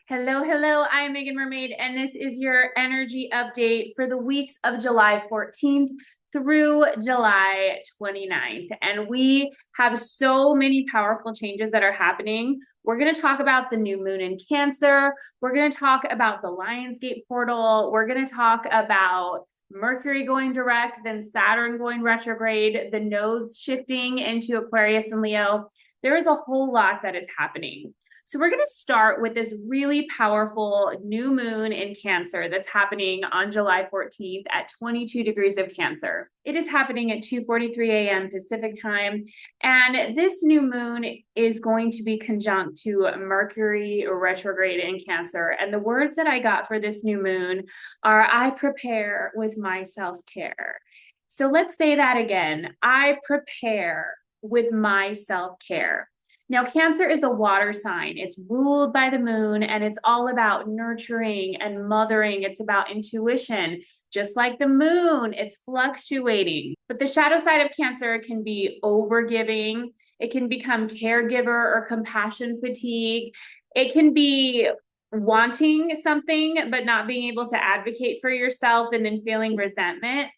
Hello, hello. I'm Meagan Mermaid, and this is your energy update for the weeks of July 14th through July 29th. And we have so many powerful changes that are happening. We're going to talk about the new moon in Cancer. We're going to talk about the Lionsgate portal. We're going to talk about Mercury going direct, then Saturn going retrograde, the nodes shifting into Aquarius and Leo. There is a whole lot that is happening. So we're going to start with this really powerful new moon in Cancer that's happening on July 14th at 22 degrees of Cancer. It is happening at 2:43 a.m. Pacific time. And this new moon is going to be conjunct to Mercury retrograde in Cancer. And the words that I got for this new moon are, I prepare with my self-care. So let's say that again. I prepare with my self-care. Now, Cancer is a water sign. It's ruled by the moon, and it's all about nurturing and mothering. It's about intuition. Just like the moon, it's fluctuating. But the shadow side of Cancer can be overgiving. It can become caregiver or compassion fatigue. It can be wanting something, but not being able to advocate for yourself and then feeling resentment.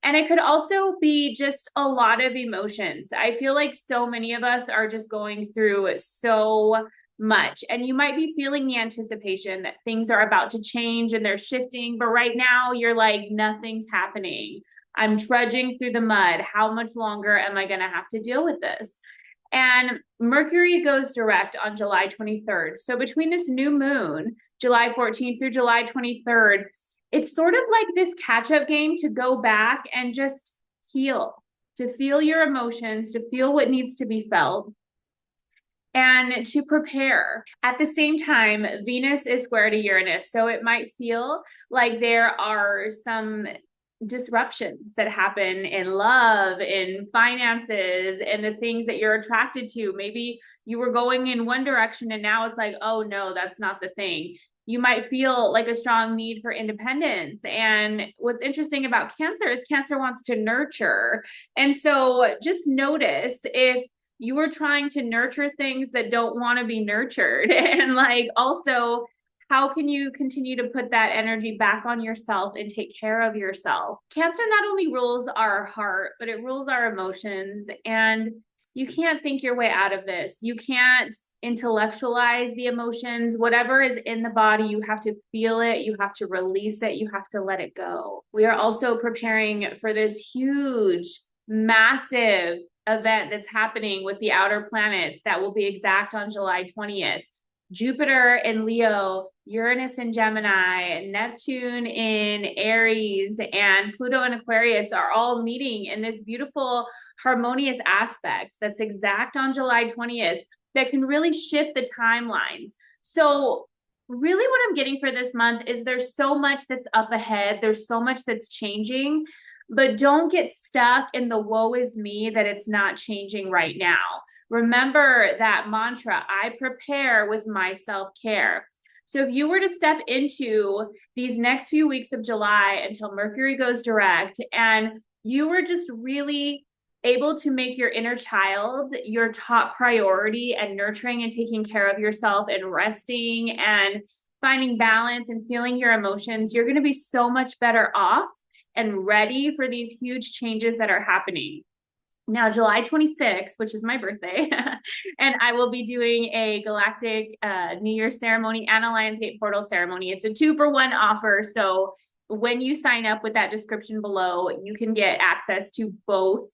And it could also be just a lot of emotions. I feel like so many of us are just going through so much. And you might be feeling the anticipation that things are about to change and they're shifting. But right now, you're like, nothing's happening. I'm trudging through the mud. How much longer am I going to have to deal with this? And Mercury goes direct on July 23rd. So between this new moon, July 14th through July 23rd, it's sort of like this catch-up game to go back and just heal, to feel your emotions, to feel what needs to be felt, and to prepare. At the same time, Venus is square to Uranus, so it might feel like there are some disruptions that happen in love, in finances, and the things that you're attracted to. Maybe you were going in one direction and now it's like, oh no, that's not the thing. You might feel like a strong need for independence. And what's interesting about Cancer is Cancer wants to nurture. And so just notice if you are trying to nurture things that don't want to be nurtured. And like also, how can you continue to put that energy back on yourself and take care of yourself? Cancer not only rules our heart, but it rules our emotions. And you can't think your way out of this. You can't intellectualize the emotions. Whatever is in the body, you have to feel it, you have to release it, you have to let it go. We are also preparing for this huge, massive event that's happening with the outer planets that will be exact on July 20th. Jupiter in Leo, Uranus in Gemini, Neptune in Aries, and Pluto in Aquarius are all meeting in this beautiful, harmonious aspect that's exact on July 20th that can really shift the timelines. So really what I'm getting for this month is there's so much that's up ahead. There's so much that's changing, but don't get stuck in the woe is me that it's not changing right now. Remember that mantra, I prepare with my self-care. So if you were to step into these next few weeks of July until Mercury goes direct and you were just really able to make your inner child your top priority and nurturing and taking care of yourself and resting and finding balance and feeling your emotions, you're going to be so much better off and ready for these huge changes that are happening. Now, July 26th, which is my birthday, and I will be doing a galactic New Year ceremony and a Lionsgate portal ceremony. It's a 2-for-1 offer. So when you sign up with that description below, you can get access to both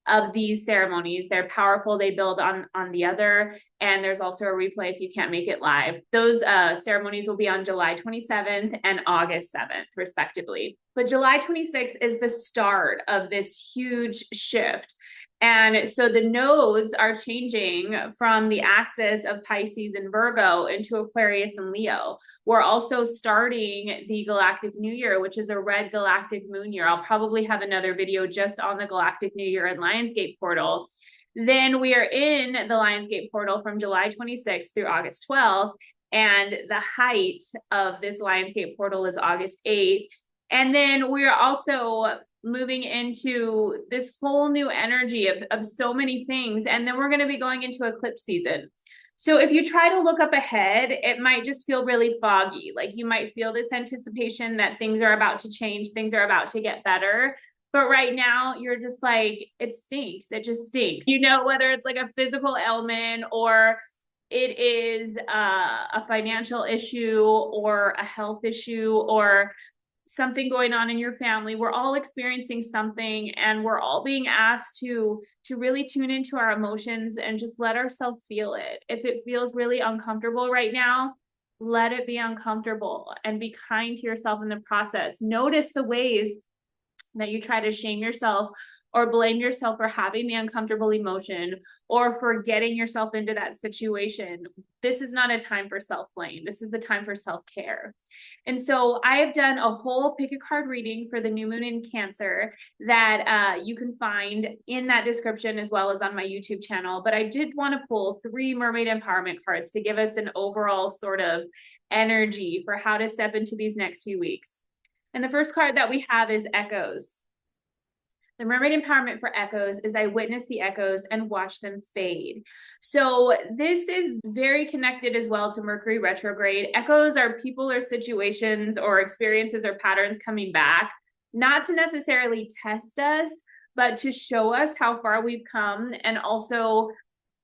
of these ceremonies. They're powerful. They build on the other. And there's also a replay if you can't make it live. Those ceremonies will be on July 27th and August 7th, respectively. But July 26th is the start of this huge shift. And so the nodes are changing from the axis of Pisces and Virgo into Aquarius and Leo. We're also starting the Galactic New Year, which is a red galactic moon year. I'll probably have another video just on the Galactic New Year and Lionsgate portal. Then we are in the Lionsgate portal from July 26th through August 12th. And the height of this Lionsgate portal is August 8th. And then we're also moving into this whole new energy of so many things. And then we're going to be going into eclipse season. So if you try to look up ahead, it might just feel really foggy. Like you might feel this anticipation that things are about to change, things are about to get better. But right now, you're just like, it stinks. It just stinks. You know, whether it's like a physical ailment or it is a financial issue or a health issue or something going on in your family. We're all experiencing something, and we're all being asked to really tune into our emotions and just let ourselves feel it. If it feels really uncomfortable right now, let it be uncomfortable and be kind to yourself in the process. Notice the ways that you try to shame yourself or blame yourself for having the uncomfortable emotion or for getting yourself into that situation. This is not a time for self-blame. This is a time for self-care. And so I have done a whole pick a card reading for the new moon in Cancer that you can find in that description as well as on my YouTube channel. But I did want to pull 3 mermaid empowerment cards to give us an overall sort of energy for how to step into these next few weeks. And the first card that we have is Echoes. The mermaid empowerment for echoes is I witness the echoes and watch them fade. So this is very connected as well to Mercury retrograde. Echoes are people or situations or experiences or patterns coming back, not to necessarily test us, but to show us how far we've come. And also,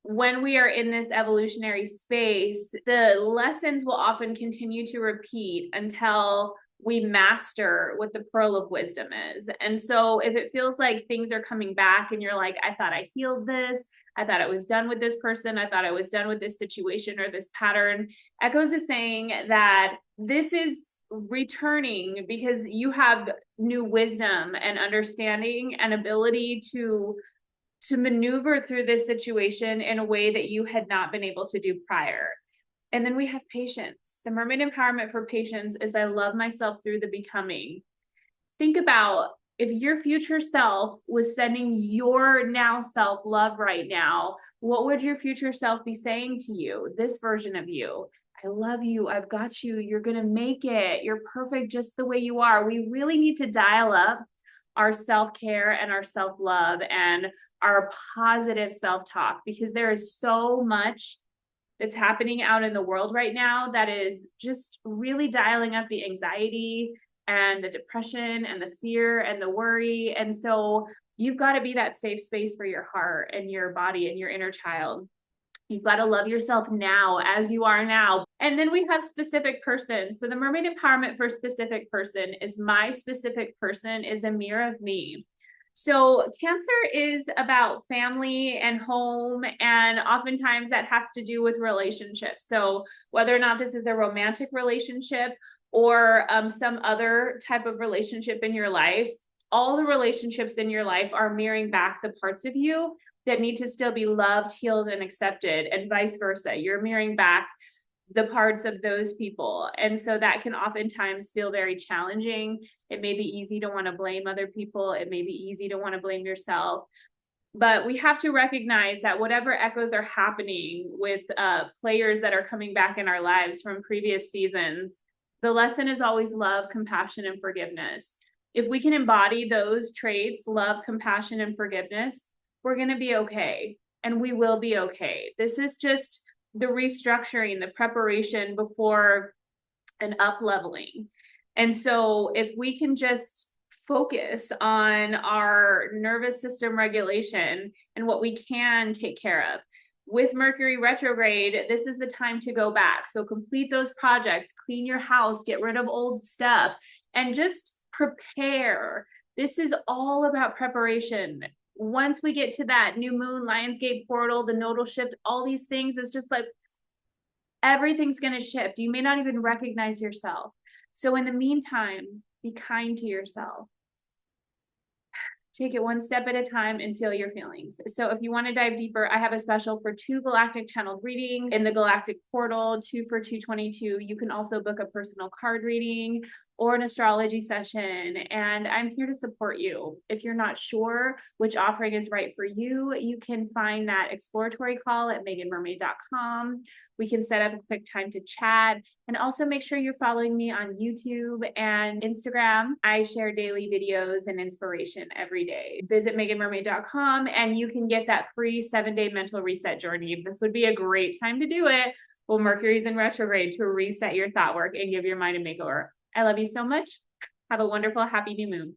when we are in this evolutionary space, the lessons will often continue to repeat until we master what the pearl of wisdom is. And so if it feels like things are coming back and you're like, I thought I healed this, I thought I was done with this person, I thought I was done with this situation or this pattern, Echoes is saying that this is returning because you have new wisdom and understanding and ability to maneuver through this situation in a way that you had not been able to do prior. And then we have patience. The mermaid empowerment for patience is I love myself through the becoming. Think about if your future self was sending your now self love right now, what would your future self be saying to you? This version of you. I love you. I've got you. You're going to make it. You're perfect just the way you are. We really need to dial up our self-care and our self-love and our positive self-talk because there is so much that's happening out in the world right now that is just really dialing up the anxiety and the depression and the fear and the worry. And so you've got to be that safe space for your heart and your body and your inner child. You've got to love yourself now as you are now. And then we have specific person. So the mermaid empowerment for specific person is my specific person is a mirror of me. So Cancer is about family and home, and oftentimes that has to do with relationships. So whether or not this is a romantic relationship or some other type of relationship in your life, all the relationships in your life are mirroring back the parts of you that need to still be loved, healed, and accepted, and vice versa. You're mirroring back the parts of those people. And so that can oftentimes feel very challenging. It may be easy to want to blame other people. It may be easy to want to blame yourself. But we have to recognize that whatever echoes are happening with players that are coming back in our lives from previous seasons, the lesson is always love, compassion, and forgiveness. If we can embody those traits, love, compassion, and forgiveness, we're going to be okay. And we will be okay. This is just the restructuring, the preparation before an up leveling. And so if we can just focus on our nervous system regulation and what we can take care of. With Mercury retrograde, this is the time to go back. So complete those projects, clean your house, get rid of old stuff, and just prepare. This is all about preparation. Once we get to that new moon, Lionsgate portal, the nodal shift, all these things, it's just like everything's going to shift. You may not even recognize yourself. So in the meantime, be kind to yourself. Take it one step at a time and feel your feelings. So if you want to dive deeper, I have a special for 2 galactic channeled readings in the galactic portal, 2 for $222. You can also book a personal card reading or an astrology session. And I'm here to support you. If you're not sure which offering is right for you, you can find that exploratory call at meaganmermaid.com. We can set up a quick time to chat. And also make sure you're following me on YouTube and Instagram. I share daily videos and inspiration every day. Visit meaganmermaid.com and you can get that free 7-day mental reset journey. This would be a great time to do it. Well, Mercury's in retrograde to reset your thought work and give your mind a makeover. I love you so much. Have a wonderful, happy new moon.